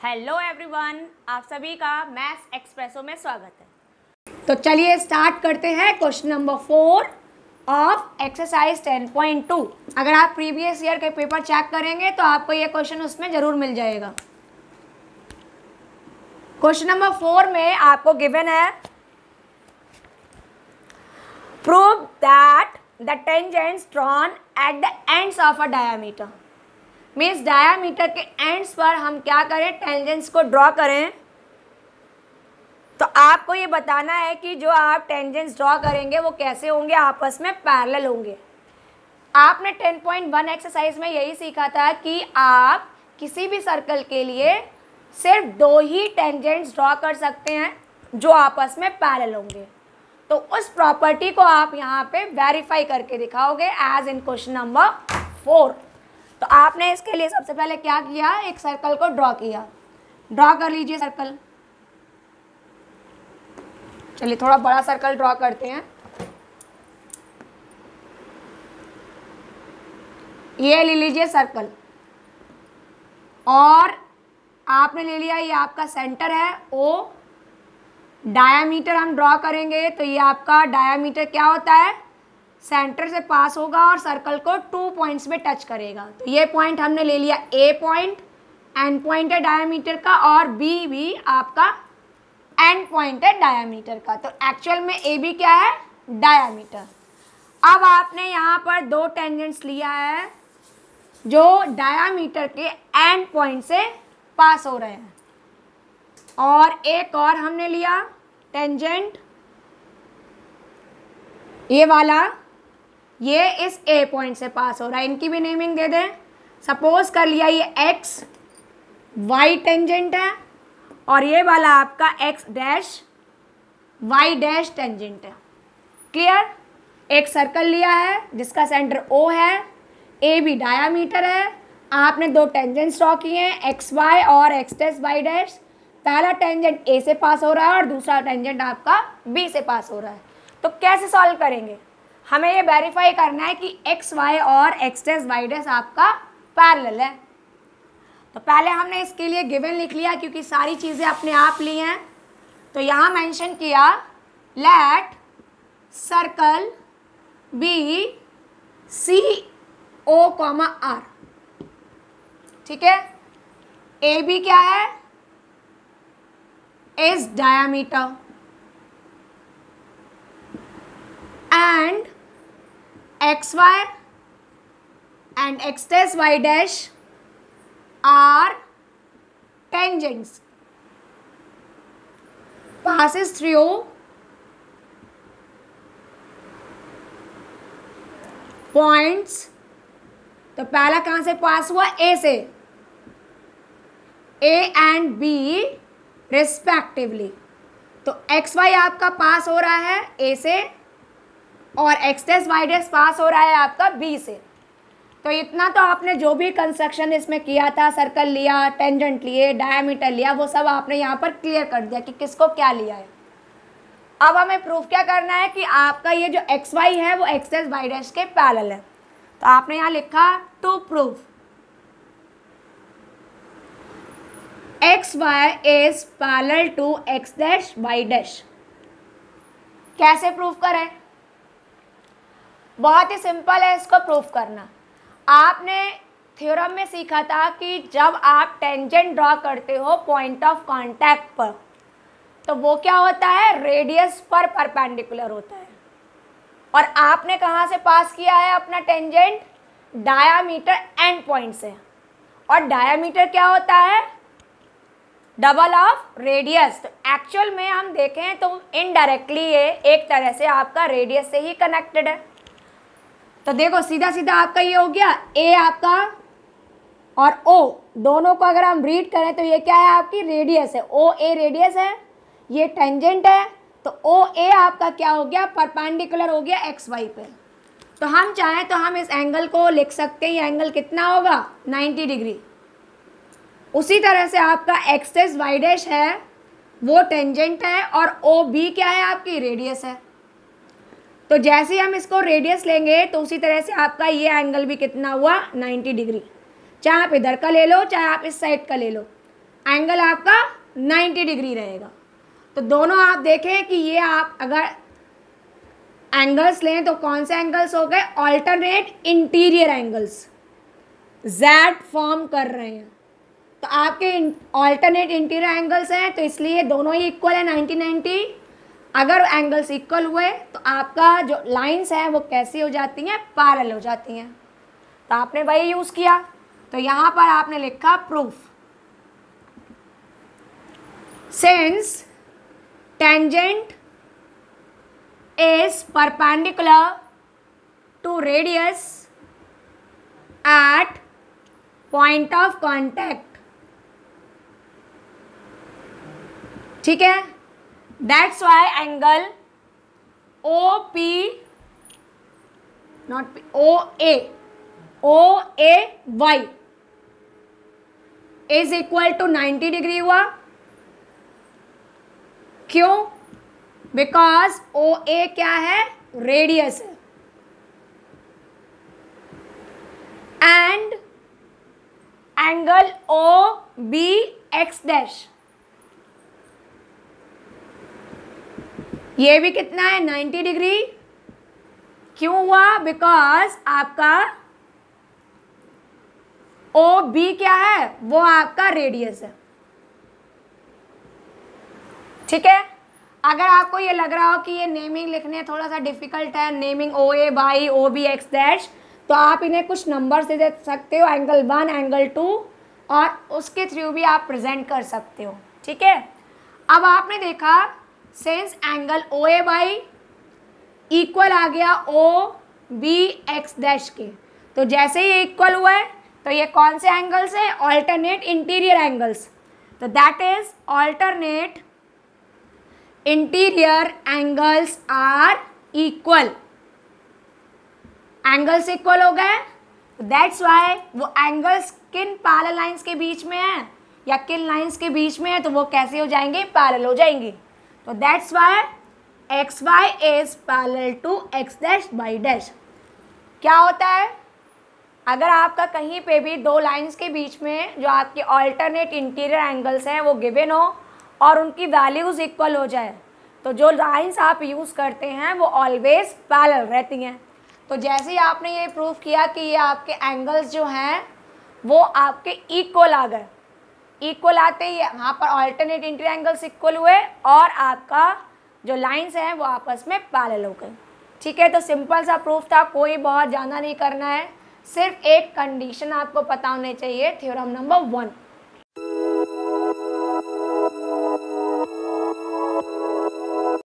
Hello everyone, आप सभी का मैथ्स एक्सप्रेसो में स्वागत है। तो चलिए स्टार्ट करते हैं क्वेश्चन नंबर 4 ऑफ एक्सरसाइज 10.2। अगर आप प्रीवियस ईयर के पेपर चेक करेंगे तो आपको ये क्वेश्चन उसमें जरूर मिल जाएगा। क्वेश्चन नंबर 4 में आपको गिवन है prove that the tangents drawn at the ends of a diameter. Means diameter के एंड्स पर हम क्या करें, टेंजेंट्स को ड्रॉ करें। तो आपको ये बताना है कि जो आप टेंजेंट्स ड्रॉ करेंगे वो कैसे होंगे, आपस में पैरेलल होंगे। आपने 10.1 एक्सरसाइज में यही सीखा था कि आप किसी भी सर्कल के लिए सिर्फ 2 ही टेंजेंट्स ड्रॉ कर सकते हैं जो आपस में पैरेलल होंगे। तो उस प्रॉपर्टी को आप यहाँ पे वेरीफाई करके दिखाओगे एज इन क्वेश्चन नंबर 4। तो आपने इसके लिए सबसे पहले क्या किया, एक सर्कल को ड्रॉ किया। ड्रॉ कर लीजिए सर्कल। चलिए थोड़ा बड़ा सर्कल ड्रॉ करते हैं। ये ले लीजिए सर्कल, और आपने ले लिया, ये आपका सेंटर है O। डायामीटर हम ड्रॉ करेंगे तो ये आपका डायामीटर क्या होता है, सेंटर से पास होगा और सर्कल को 2 पॉइंट्स में टच करेगा। तो ये पॉइंट हमने ले लिया A पॉइंट, एंड पॉइंट है डायामीटर का, और B भी आपका एंड पॉइंट है डायामीटर का। तो एक्चुअल में AB क्या है, डायामीटर। अब आपने यहाँ पर 2 टेंजेंट्स लिया है जो डायामीटर के एंड पॉइंट से पास हो रहे हैं, और एक और हमने लिया टेंजेंट ये वाला, ये इस A पॉइंट से पास हो रहा है। इनकी भी नेमिंग दे दें। सपोज कर लिया ये X Y टेंजेंट है, और ये वाला आपका X dash Y dash tangent है। क्लियर। एक सर्कल लिया है जिसका सेंटर O है, A भी डायामीटर है। आपने 2 टेंजेंट्स ड्रॉ किए हैं X Y और X डैश Y डैश। पहला टेंजेंट A से पास हो रहा है और दूसरा टेंजेंट आपका B से पास हो रहा है। तो कैसे सॉल्व करेंगे, हमें ये वेरीफाई करना है कि एक्स वाई और एक्स डैश वाई डैश आपका पैरेलल है। तो पहले हमने इसके लिए गिवन लिख लिया क्योंकि सारी चीज़ें अपने आप ली हैं। तो यहाँ मेंशन किया let circle B C O comma R. ठीक है। ए बी क्या है, is diameter, and xy and x dash y dash are tangents passes through points। तो पहला कहाँ से पास हुआ, A से, A and B रिस्पेक्टिवली। तो xy आपका पास हो रहा है A से, और एक्स डैश वाई डैश पास हो रहा है आपका B से। तो इतना तो आपने जो भी कंस्ट्रक्शन इसमें किया था, सर्कल लिया, टेंजेंट लिए, डायामीटर लिया, वो सब आपने यहाँ पर क्लियर कर दिया कि किसको क्या लिया है। अब हमें प्रूफ क्या करना है कि आपका ये जो एक्स वाई है वो एक्स डैश वाई डैश के पैरेलल है। तो आपने यहाँ लिखा to prove X Y is parallel to X dash Y dash. कैसे प्रूफ करें, बहुत ही सिंपल है इसको प्रूफ करना। आपने थ्योरम में सीखा था कि जब आप टेंजेंट ड्रॉ करते हो पॉइंट ऑफ कांटेक्ट पर, तो वो क्या होता है, रेडियस पर परपेंडिकुलर होता है। और आपने कहाँ से पास किया है अपना टेंजेंट, डायामीटर एंड पॉइंट से। और डायामीटर क्या होता है, डबल ऑफ रेडियस। तो एक्चुअल में हम देखें तो इनडायरेक्टली ये एक तरह से आपका रेडियस से ही कनेक्टेड है। तो देखो सीधा सीधा आपका ये हो गया A आपका और O दोनों को अगर हम रीड करें तो ये क्या है, आपकी रेडियस है, ओ ए रेडियस है, ये टेंजेंट है। तो ओ ए आपका क्या हो गया, परपेंडिकुलर हो गया एक्स वाई पे। तो हम चाहें तो हम इस एंगल को लिख सकते हैं, ये एंगल कितना होगा, 90 डिग्री। उसी तरह से आपका एक्स डैश वाई डैश है वो टेंजेंट है, और ओ बी क्या है, आपकी रेडियस है। तो जैसे ही हम इसको रेडियस लेंगे तो उसी तरह से आपका ये एंगल भी कितना हुआ, 90 डिग्री। चाहे आप इधर का ले लो, चाहे आप इस साइड का ले लो, एंगल आपका 90 डिग्री रहेगा। तो दोनों आप देखें कि ये आप अगर एंगल्स लें तो कौन से एंगल्स हो गए, alternate interior angles, Z form कर रहे हैं। तो आपके ऑल्टरनेट इंटीरियर एंगल्स हैं, तो इसलिए दोनों ही इक्वल है 90-90। अगर एंगल्स इक्वल हुए तो आपका जो लाइंस हैं वो कैसी हो जाती हैं, पैरेलल हो जाती हैं। तो आपने वही यूज़ किया, तो यहाँ पर आपने लिखा proof. Since tangent is perpendicular to radius at point of contact, ठीक है, that's why angle OP not P, OAY is equal to 90 degree हुआ। क्यों? बिकॉज ओ ए क्या है, रेडियस है, and angle O B X dash ये भी कितना है, 90 डिग्री। क्यों हुआ? बिकॉज आपका ओ बी क्या है, वो आपका रेडियस है। ठीक है, अगर आपको ये लग रहा हो कि ये नेमिंग लिखने थोड़ा सा डिफिकल्ट है, naming O A by O B X dash, तो आप इन्हें कुछ नंबर से दे सकते हो, एंगल 1, एंगल 2, और उसके थ्रू भी आप प्रेजेंट कर सकते हो। ठीक है, अब आपने देखा since angle O A by equal आ गया ओ बी एक्स डैश के, तो जैसे ही इक्वल हुआ है तो ये कौन से एंगल्स है, ऑल्टरनेट इंटीरियर एंगल्स। तो that is alternate interior angles are equal, angles equal हो गए, दैट्स वाई वो एंगल्स किन पैरेलल लाइंस के बीच में है या किन लाइंस के बीच में है, तो वो कैसे हो जाएंगे, पैरेलल हो जाएंगे। तो that's why X Y is parallel to X dash by dash. क्या होता है, अगर आपका कहीं पे भी दो लाइंस के बीच में जो आपके ऑल्टरनेट इंटीरियर एंगल्स हैं वो गिवन हो और उनकी वैल्यूज़ इक्वल हो जाए, तो जो लाइंस आप यूज़ करते हैं वो ऑलवेज पैरेलल रहती हैं। तो जैसे ही आपने ये प्रूफ किया कि ये आपके एंगल्स जो हैं वो आपके इक्वल आ गए, इक्वल आते ही यहाँ पर ऑल्टरनेट इंटीरियर एंगल्स इक्वल हुए और आपका जो लाइंस हैं वो आपस में पैरेलल हो गए। ठीक है, तो सिंपल सा प्रूफ था, कोई बहुत ज़्यादा नहीं करना है, सिर्फ एक कंडीशन आपको पता होनी चाहिए, थ्योरम नंबर 1।